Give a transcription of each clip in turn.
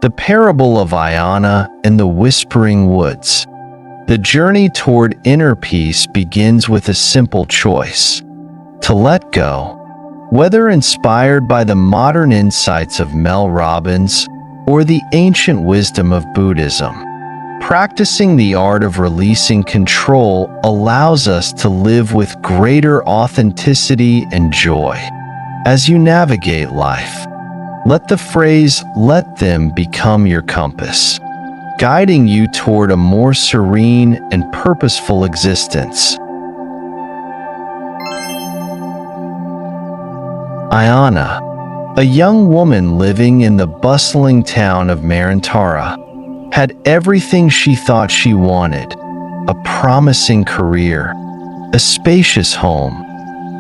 The Parable of Ayana and the Whispering Woods. The journey toward inner peace begins with a simple choice: to let go. Whether inspired by the modern insights of Mel Robbins or the ancient wisdom of Buddhism, practicing the art of releasing control allows us to live with greater authenticity and joy. As you navigate life, let the phrase "let them" become your compass, guiding you toward a more serene and purposeful existence. Ayana, a young woman living in the bustling town of Marantara, had everything she thought she wanted: a promising career, a spacious home,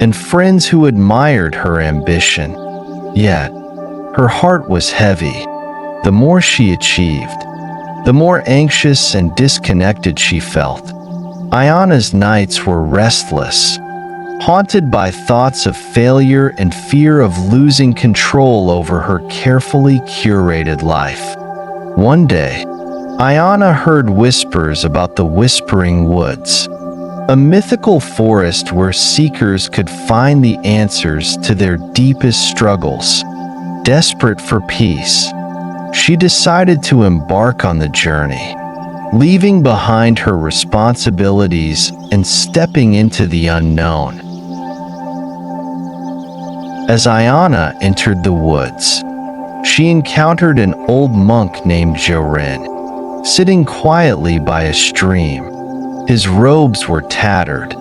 and friends who admired her ambition. Yet, her heart was heavy. The more she achieved, the more anxious and disconnected she felt. Ayana's nights were restless, haunted by thoughts of failure and fear of losing control over her carefully curated life. One day, Ayana heard whispers about the Whispering Woods, a mythical forest where seekers could find the answers to their deepest struggles. Desperate for peace, she decided to embark on the journey, leaving behind her responsibilities and stepping into the unknown. As Ayana entered the woods, she encountered an old monk named Jorin, sitting quietly by a stream. His robes were tattered,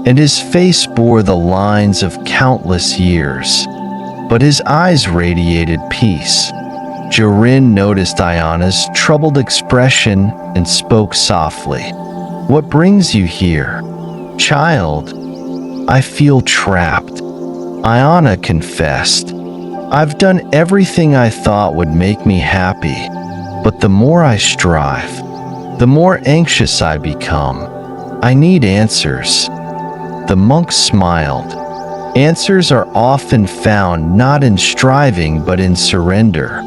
and his face bore the lines of countless years, but his eyes radiated peace. Jorin noticed Ayana's troubled expression and spoke softly. "What brings you here, child?" "I feel trapped," Ayana confessed. "I've done everything I thought would make me happy, but the more I strive, the more anxious I become. I need answers." The monk smiled. "Answers are often found not in striving but in surrender.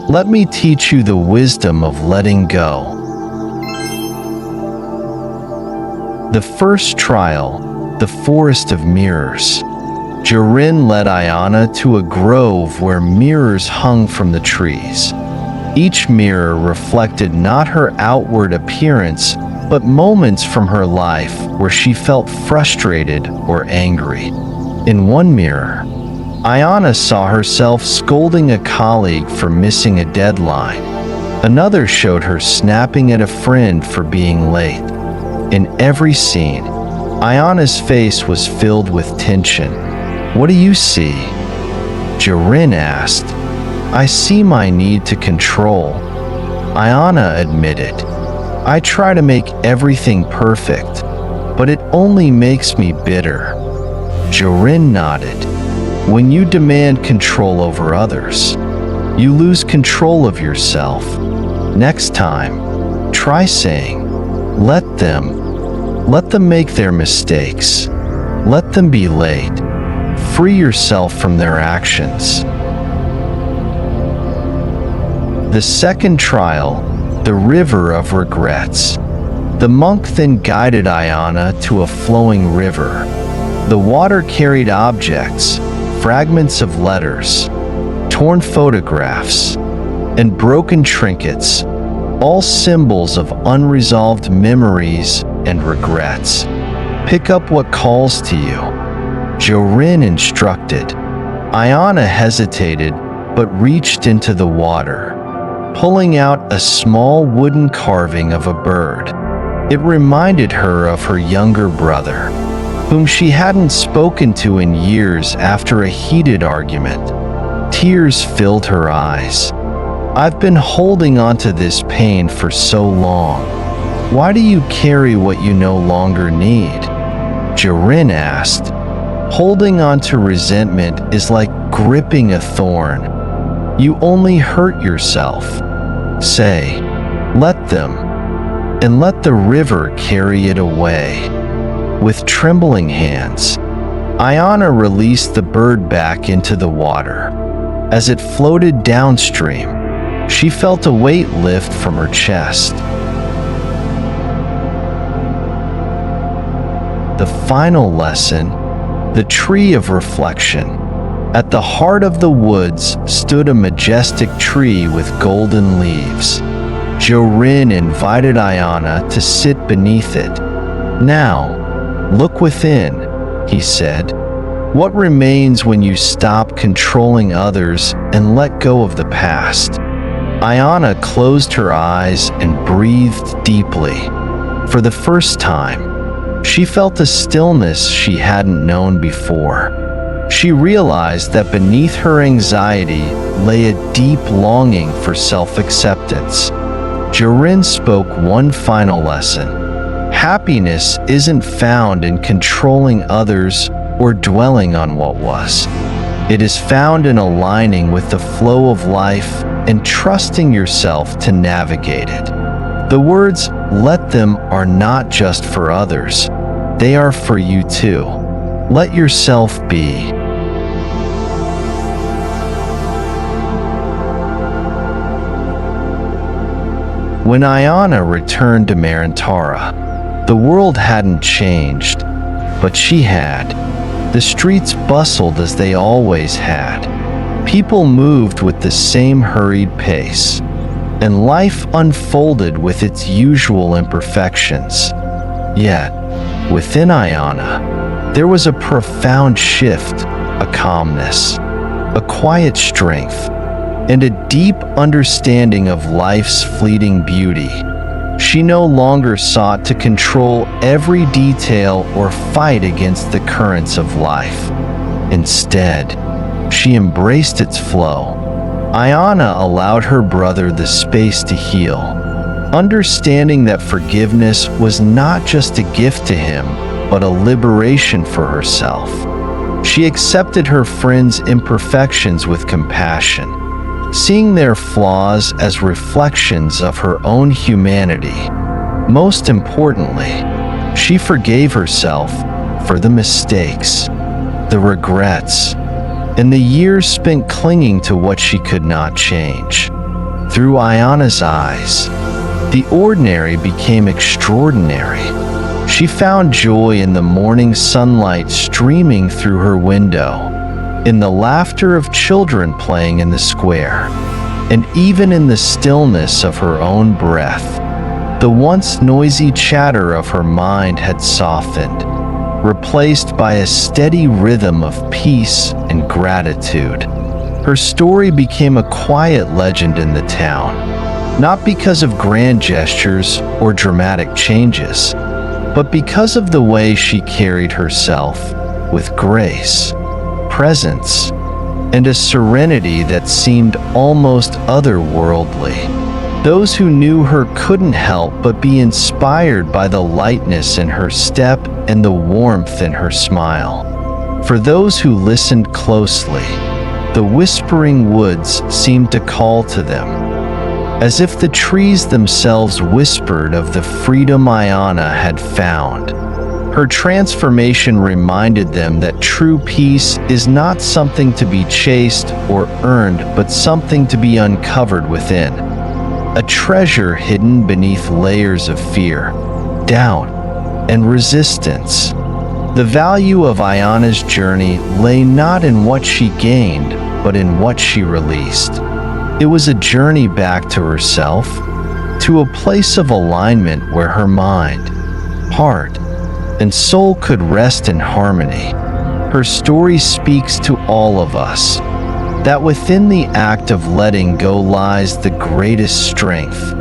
Let me teach you the wisdom of letting go." The first trial, the Forest of Mirrors. Jorin led Ayana to a grove where mirrors hung from the trees. Each mirror reflected not her outward appearance, but moments from her life where she felt frustrated or angry. In one mirror, Ayana saw herself scolding a colleague for missing a deadline. Another showed her snapping at a friend for being late. In every scene, Ayana's face was filled with tension. "What do you see?" Jorin asked. "I see my need to control," Ayana admitted. "I try to make everything perfect, but it only makes me bitter." Jorin nodded. "When you demand control over others, you lose control of yourself. Next time, try saying, let them make their mistakes. Let them be late. Free yourself from their actions." The second trial, the River of Regrets. The monk then guided Ayana to a flowing river. The water carried objects, fragments of letters, torn photographs, and broken trinkets, all symbols of unresolved memories and regrets. "Pick up what calls to you," Jorin instructed. Ayana hesitated but reached into the water, pulling out a small wooden carving of a bird. It reminded her of her younger brother, whom she hadn't spoken to in years after a heated argument. Tears filled her eyes. "I've been holding onto this pain for so long. Why do you carry what you no longer need?" Jorin asked. "Holding on to resentment is like gripping a thorn. You only hurt yourself. Say, let them, and let the river carry it away." With trembling hands, Ayana released the bird back into the water. As it floated downstream, She felt a weight lift from her chest. The final lesson, the tree of reflection. At the heart of the woods stood a majestic tree with golden leaves. Jorin invited Ayana to sit beneath it. "Now, look within," he said. "What remains when you stop controlling others and let go of the past?" Ayana closed her eyes and breathed deeply. For the first time, she felt a stillness she hadn't known before. She realized that beneath her anxiety lay a deep longing for self-acceptance. Jorin spoke one final lesson. Happiness isn't found in controlling others or dwelling on what was. It is found in aligning with the flow of life and trusting yourself to navigate it. The words "let them" are not just for others. They are for you too. Let yourself be. When Ayana returned to Marantara, the world hadn't changed, but she had. The streets bustled as they always had. People moved with the same hurried pace, and life unfolded with its usual imperfections. Yet, within Ayana, there was a profound shift, a calmness, a quiet strength, and a deep understanding of life's fleeting beauty. She no longer sought to control every detail or fight against the currents of life. Instead, she embraced its flow. Ayana allowed her brother the space to heal, understanding that forgiveness was not just a gift to him, but a liberation for herself. She accepted her friends' imperfections with compassion, seeing their flaws as reflections of her own humanity. Most importantly, she forgave herself for the mistakes, the regrets, and the years spent clinging to what she could not change. Through Ayana's eyes, the ordinary became extraordinary. She found joy in the morning sunlight streaming through her window, in the laughter of children playing in the square, and even in the stillness of her own breath. The once noisy chatter of her mind had softened, replaced by a steady rhythm of peace and gratitude. Her story became a quiet legend in the town, not because of grand gestures or dramatic changes, but because of the way she carried herself with grace, presence, and a serenity that seemed almost otherworldly. Those who knew her couldn't help but be inspired by the lightness in her step and the warmth in her smile. For those who listened closely, the whispering woods seemed to call to them, as if the trees themselves whispered of the freedom Ayana had found. Her transformation reminded them that true peace is not something to be chased or earned, but something to be uncovered within. A treasure hidden beneath layers of fear, doubt, and resistance. The value of Ayana's journey lay not in what she gained, but in what she released. It was a journey back to herself, to a place of alignment where her mind, heart, and soul could rest in harmony. Her story speaks to all of us, that within the act of letting go lies the greatest strength,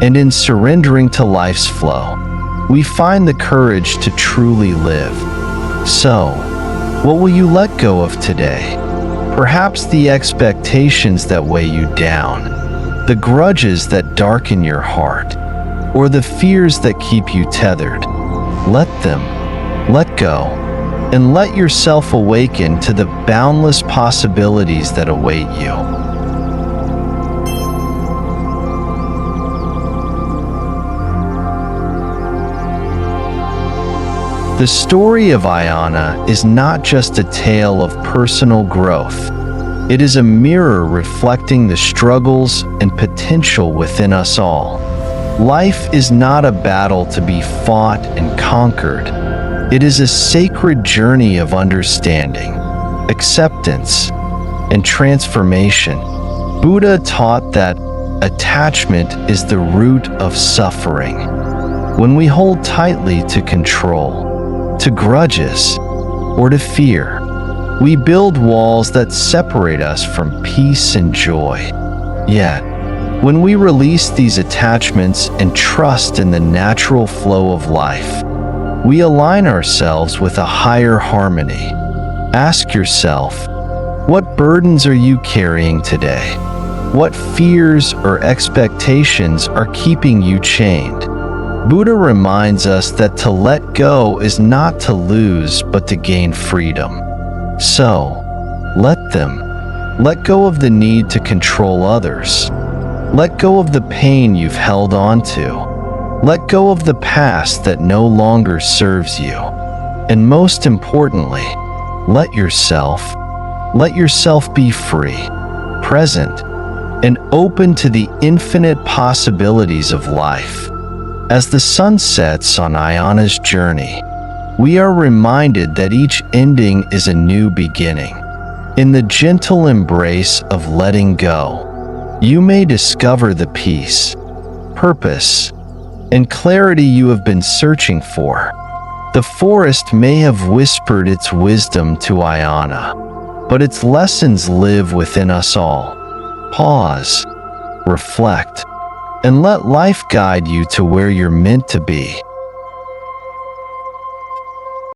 and in surrendering to life's flow, we find the courage to truly live. So, what will you let go of today? Perhaps the expectations that weigh you down, the grudges that darken your heart, or the fears that keep you tethered. Let them, let go, and let yourself awaken to the boundless possibilities that await you. The story of Ayana is not just a tale of personal growth. It is a mirror reflecting the struggles and potential within us all. Life is not a battle to be fought and conquered. It is a sacred journey of understanding, acceptance, and transformation. Buddha taught that attachment is the root of suffering. When we hold tightly to control, to grudges, or to fear, we build walls that separate us from peace and joy. Yet, when we release these attachments and trust in the natural flow of life, we align ourselves with a higher harmony. Ask yourself, what burdens are you carrying today? What fears or expectations are keeping you chained? Buddha reminds us that to let go is not to lose, but to gain freedom. So, let them. Let go of the need to control others. Let go of the pain you've held on to. Let go of the past that no longer serves you. And most importantly, let yourself be free, present, and open to the infinite possibilities of life. As the sun sets on Ayana's journey, we are reminded that each ending is a new beginning. In the gentle embrace of letting go, you may discover the peace, purpose, and clarity you have been searching for. The forest may have whispered its wisdom to Ayana, but its lessons live within us all. Pause, reflect, and let life guide you to where you're meant to be.